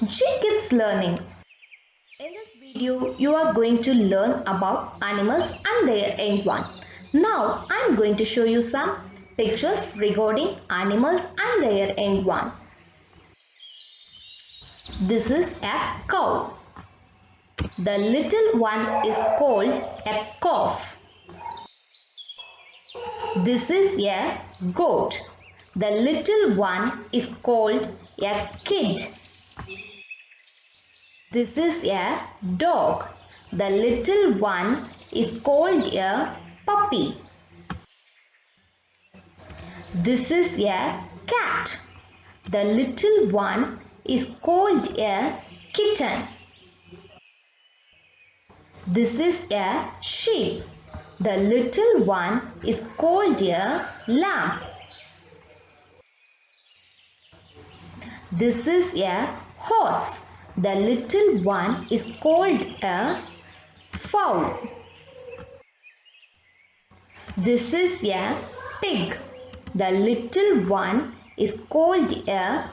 Kids Learning. In this video, you are going to learn about animals and their young one. Now, I am going to show you some pictures regarding animals and their young one. This is a cow. The little one is called a calf. This is a goat. The little one is called a kid. This is a dog. The little one is called a puppy. This is a cat. The little one is called a kitten. This is a sheep. The little one is called a lamb. This is a horse. The little one is called a fowl. This is a pig. The little one is called a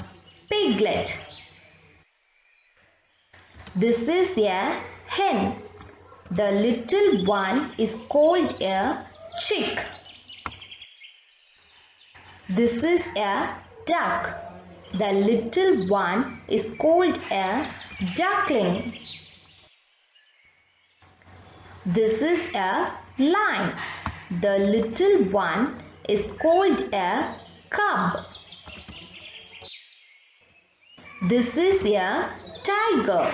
piglet. This is a hen. The little one is called a chick. This is a duck. The little one is called a duckling. This is a lion. The little one is called a cub. This is a tiger.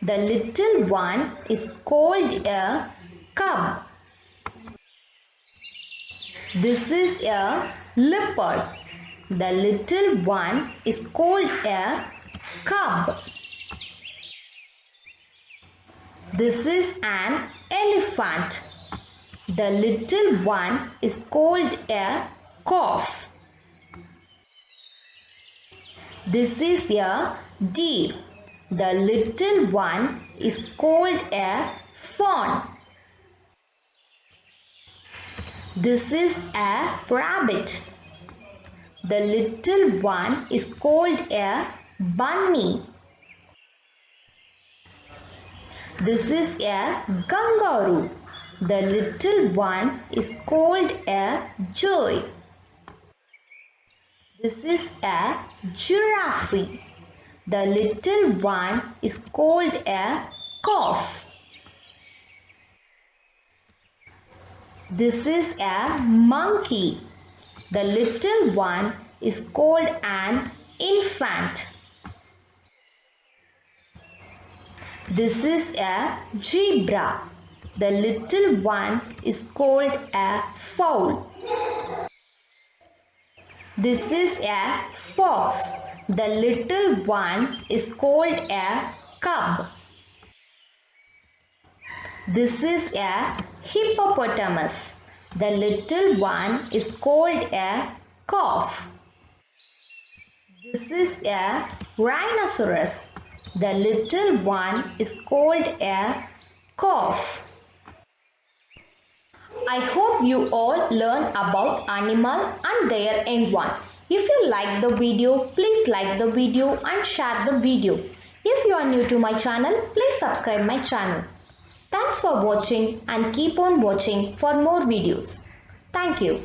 The little one is called a cub. This is a leopard. The little one is called a cub. This is an elephant. The little one is called a calf. This is a deer. The little one is called a fawn. This is a rabbit. The little one is called a bunny. This is a kangaroo. The little one is called a joey. This is a giraffe. The little one is called a calf. This is a monkey. The little one is called an infant. This is a zebra. The little one is called a fowl. This is a fox. The little one is called a cub. This is a hippopotamus. The little one is called a calf. This is a rhinoceros. The little one is called a calf. I hope you all learn about animal and their young one. If you like the video, please like the video and share the video. If you are new to my channel, please subscribe my channel. Thanks for watching and keep on watching for more videos. Thank you.